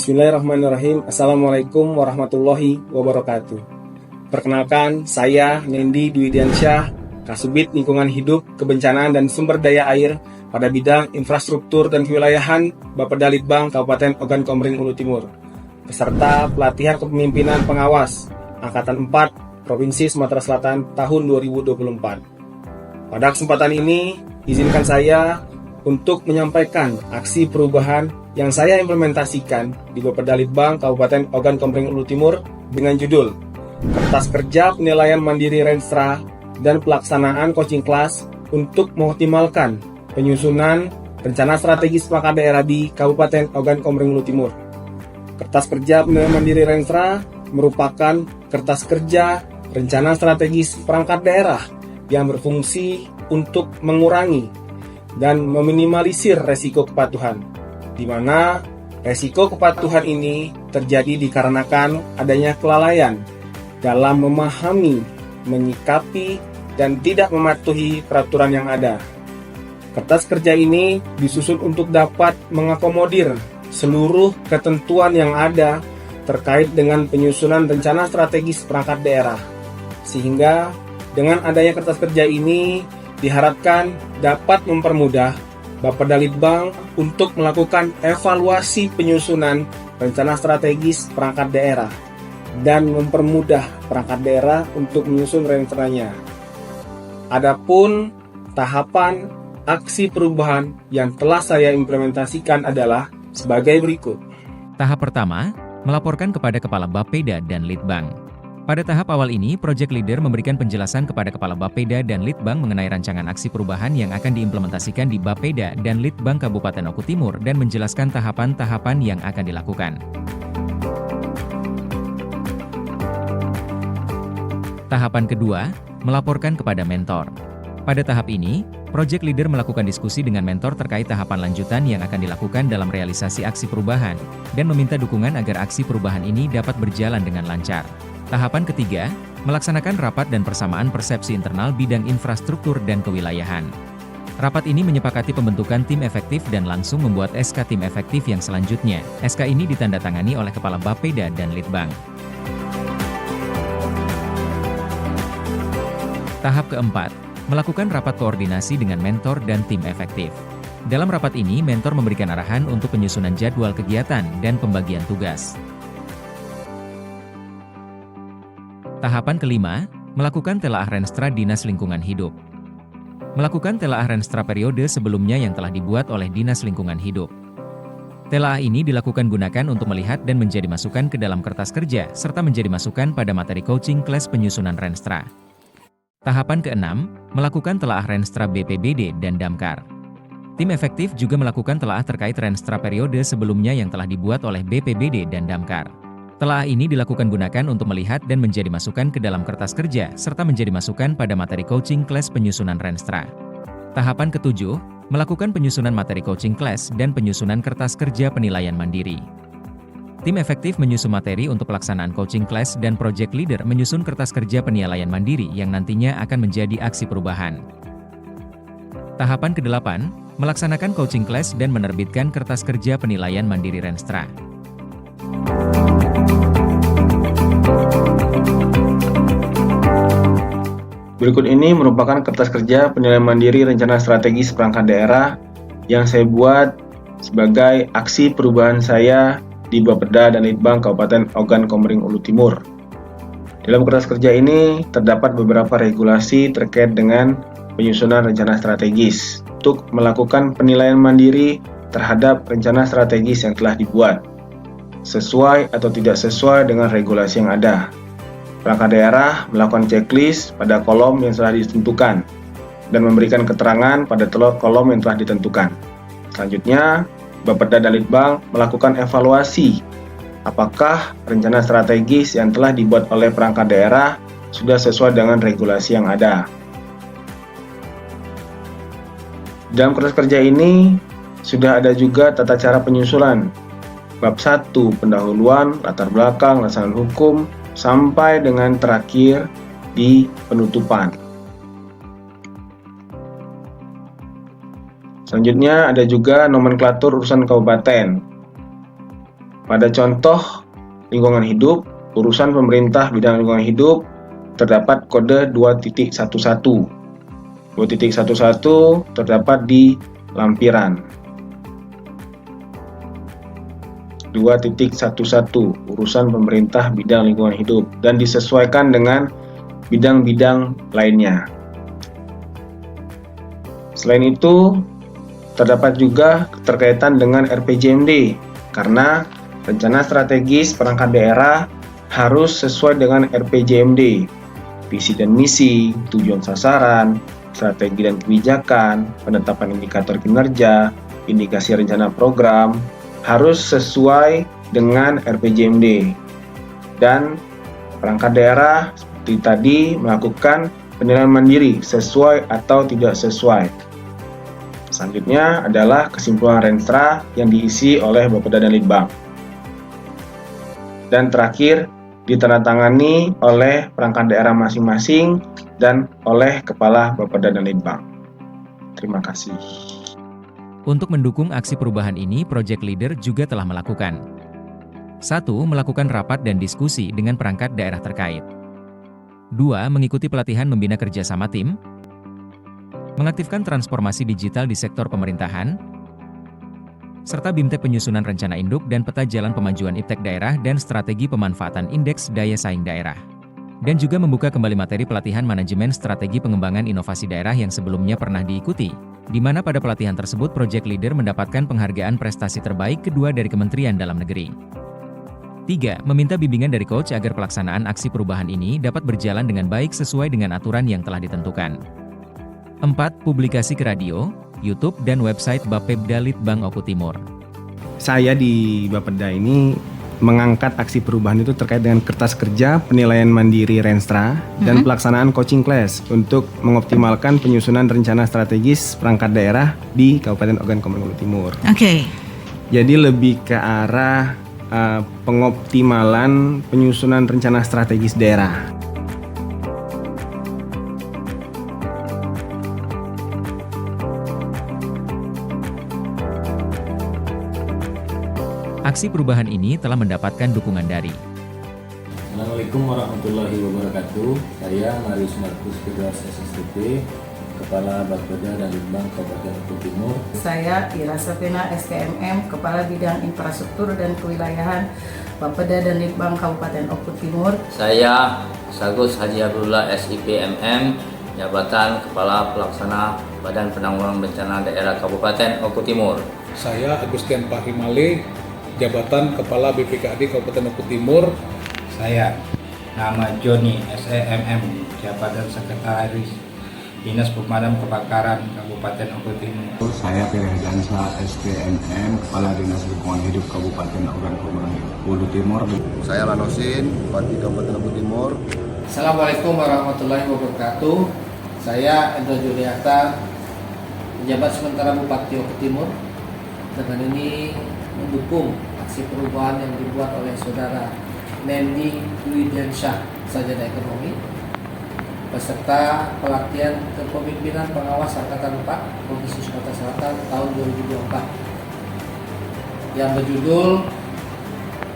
Bismillahirrahmanirrahim. Assalamualaikum warahmatullahi wabarakatuh. Perkenalkan, saya Nendi Dwidiansyah, Kasubit Lingkungan Hidup, Kebencanaan dan Sumber Daya Air pada bidang infrastruktur dan kewilayahan Bapeda Litbang Kabupaten Ogan Komering Ulu Timur, peserta pelatihan kepemimpinan pengawas Angkatan 4 Provinsi Sumatera Selatan tahun 2024. Pada kesempatan ini, izinkan saya untuk menyampaikan aksi perubahan yang saya implementasikan di Bapeda Litbang Kabupaten Ogan Komering Ulu Timur dengan judul Kertas Kerja Penilaian Mandiri Renstra dan Pelaksanaan Coaching Class untuk mengoptimalkan penyusunan rencana strategis perangkat daerah di Kabupaten Ogan Komering Ulu Timur. Kertas Kerja Penilaian Mandiri Renstra merupakan kertas kerja rencana strategis perangkat daerah yang berfungsi untuk mengurangi dan meminimalisir resiko kepatuhan, di mana resiko kepatuhan ini terjadi dikarenakan adanya kelalaian dalam memahami, menyikapi, dan tidak mematuhi peraturan yang ada. Kertas kerja ini disusun untuk dapat mengakomodir seluruh ketentuan yang ada terkait dengan penyusunan rencana strategis perangkat daerah, sehingga dengan adanya kertas kerja ini diharapkan dapat mempermudah Bapeda Litbang untuk melakukan evaluasi penyusunan rencana strategis perangkat daerah dan mempermudah perangkat daerah untuk menyusun rencananya. Adapun tahapan aksi perubahan yang telah saya implementasikan adalah sebagai berikut. Tahap pertama, melaporkan kepada Kepala Bapeda dan Litbang. Pada tahap awal ini, Project Leader memberikan penjelasan kepada Kepala Bapeda dan Litbang mengenai rancangan aksi perubahan yang akan diimplementasikan di Bapeda dan Litbang Kabupaten Oku Timur dan menjelaskan tahapan-tahapan yang akan dilakukan. Tahapan kedua, melaporkan kepada mentor. Pada tahap ini, Project Leader melakukan diskusi dengan mentor terkait tahapan lanjutan yang akan dilakukan dalam realisasi aksi perubahan, dan meminta dukungan agar aksi perubahan ini dapat berjalan dengan lancar. Tahapan ketiga, melaksanakan rapat dan persamaan persepsi internal bidang infrastruktur dan kewilayahan. Rapat ini menyepakati pembentukan tim efektif dan langsung membuat SK tim efektif yang selanjutnya. SK ini ditandatangani oleh Kepala Bapeda dan Litbang. Tahap keempat, melakukan rapat koordinasi dengan mentor dan tim efektif. Dalam rapat ini, mentor memberikan arahan untuk penyusunan jadwal kegiatan dan pembagian tugas. Tahapan kelima, melakukan telaah Renstra Dinas Lingkungan Hidup. Melakukan telaah Renstra periode sebelumnya yang telah dibuat oleh Dinas Lingkungan Hidup. Telaah ini dilakukan gunakan untuk melihat dan menjadi masukan ke dalam kertas kerja, serta menjadi masukan pada materi coaching kelas penyusunan Renstra. Tahapan keenam, melakukan telaah Renstra BPBD dan Damkar. Tim efektif juga melakukan telaah terkait Renstra periode sebelumnya yang telah dibuat oleh BPBD dan Damkar. Telaah ini dilakukan gunakan untuk melihat dan menjadi masukan ke dalam kertas kerja, serta menjadi masukan pada materi coaching kelas penyusunan Renstra. Tahapan ketujuh, melakukan penyusunan materi coaching kelas dan penyusunan kertas kerja penilaian mandiri. Tim efektif menyusun materi untuk pelaksanaan coaching kelas dan Project Leader menyusun kertas kerja penilaian mandiri yang nantinya akan menjadi aksi perubahan. Tahapan kedelapan, melaksanakan coaching kelas dan menerbitkan kertas kerja penilaian mandiri Renstra. Berikut ini merupakan kertas kerja penilaian mandiri rencana strategis perangkat daerah yang saya buat sebagai aksi perubahan saya di Bapeda dan Litbang Kabupaten Ogan Komering Ulu Timur. Dalam kertas kerja ini terdapat beberapa regulasi terkait dengan penyusunan rencana strategis untuk melakukan penilaian mandiri terhadap rencana strategis yang telah dibuat, sesuai atau tidak sesuai dengan regulasi yang ada. Perangkat daerah melakukan checklist pada kolom yang telah ditentukan dan memberikan keterangan pada kolom yang telah ditentukan. Selanjutnya, Bapeda dan Litbang melakukan evaluasi apakah rencana strategis yang telah dibuat oleh perangkat daerah sudah sesuai dengan regulasi yang ada. Dalam kertas kerja ini sudah ada juga tata cara penyusunan bab 1 pendahuluan, latar belakang, pelaksanaan hukum, sampai dengan terakhir di penutupan. Selanjutnya ada juga nomenklatur urusan kabupaten. Pada contoh lingkungan hidup, urusan pemerintah bidang lingkungan hidup, terdapat kode 2.11. 2.11 terdapat di lampiran. 2.11 urusan pemerintah bidang lingkungan hidup dan disesuaikan dengan bidang-bidang lainnya. Selain itu, terdapat juga keterkaitan dengan RPJMD karena rencana strategis perangkat daerah harus sesuai dengan RPJMD, visi dan misi, tujuan sasaran, strategi dan kebijakan, penetapan indikator kinerja, indikasi rencana program, harus sesuai dengan RPJMD. Dan perangkat daerah seperti tadi melakukan penilaian mandiri sesuai atau tidak sesuai. Selanjutnya adalah kesimpulan Renstra yang diisi oleh Bapeda dan Litbang. Dan terakhir ditandatangani oleh perangkat daerah masing-masing dan oleh Kepala Bapeda dan Litbang. Terima kasih. Untuk mendukung aksi perubahan ini, Project Leader juga telah melakukan 1. Melakukan rapat dan diskusi dengan perangkat daerah terkait. 2. Mengikuti pelatihan membina kerjasama tim. Mengaktifkan transformasi digital di sektor pemerintahan. Serta BIMTEK penyusunan rencana induk dan peta jalan pemajuan iptek daerah dan strategi pemanfaatan indeks daya saing daerah. Dan juga membuka kembali materi pelatihan manajemen strategi pengembangan inovasi daerah yang sebelumnya pernah diikuti, di mana pada pelatihan tersebut Project Leader mendapatkan penghargaan prestasi terbaik kedua dari Kementerian Dalam Negeri. 3. Meminta bimbingan dari coach agar pelaksanaan aksi perubahan ini dapat berjalan dengan baik sesuai dengan aturan yang telah ditentukan. 4. Publikasi ke radio, YouTube, dan website Bapeda Litbang Oku Timur. Saya di Bapeda ini mengangkat aksi perubahan itu terkait dengan kertas kerja penilaian mandiri Renstra dan pelaksanaan coaching class untuk mengoptimalkan penyusunan rencana strategis perangkat daerah di Kabupaten Ogan Komering Ulu Timur. Oke. Jadi lebih ke arah pengoptimalan penyusunan rencana strategis daerah. Aksi perubahan ini telah mendapatkan dukungan dari Assalamualaikum warahmatullahi wabarakatuh. Saya Marius Markus Firdaus SSTP, Kepala Bapeda dan Litbang Kabupaten Oku Timur. Saya Ira Safina STMM, Kepala Bidang Infrastruktur dan Kewilayahan Bapeda dan Litbang Kabupaten Oku Timur. Saya Sagus Haji Abdullah SIPMM, Jabatan Kepala Pelaksana Badan Penanggulangan Bencana Daerah Kabupaten Oku Timur. Saya Agustian Fahimale, Jabatan Kepala BPKD Kabupaten Oku Timur. Saya nama Joni SEMM, Jabatan Sekretaris Dinas Pemadam Kebakaran Kabupaten Oku Timur. Saya Firdaus STMM, Kepala Dinas Lingkungan Hidup Kabupaten Ogan Komering Ulu Timur. Saya Lanosin, Bupati Kabupaten Oku Timur. Assalamualaikum warahmatullahi wabarakatuh. Saya Endro Juliata, Pejabat Sementara Bupati Oku Timur. Dan ini mendukung aksi perubahan yang dibuat oleh Saudara Nendi Dwidiansyah, Sarjana Ekonomi, peserta pelatihan kepemimpinan pengawas Angkatan 4 Provinsi Sumatera Selatan tahun 2024 yang berjudul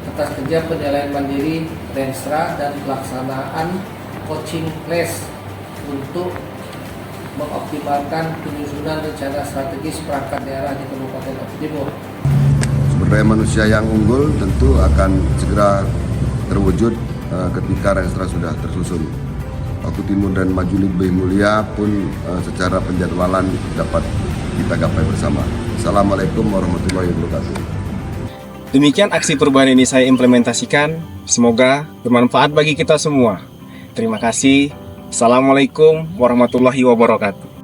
Kertas Kerja Penilaian Mandiri Renstra dan Pelaksanaan Coaching Class untuk mengoptimalkan penyusunan rencana strategis perangkat daerah di Kabupaten Oku Timur. Sumber daya manusia yang unggul tentu akan segera terwujud ketika Renstra sudah tersusun. Oku Timur dan Maju Lebih Mulia pun secara penjadwalan dapat kita gapai bersama. Assalamualaikum warahmatullahi wabarakatuh. Demikian aksi perubahan ini saya implementasikan. Semoga bermanfaat bagi kita semua. Terima kasih. Assalamualaikum warahmatullahi wabarakatuh.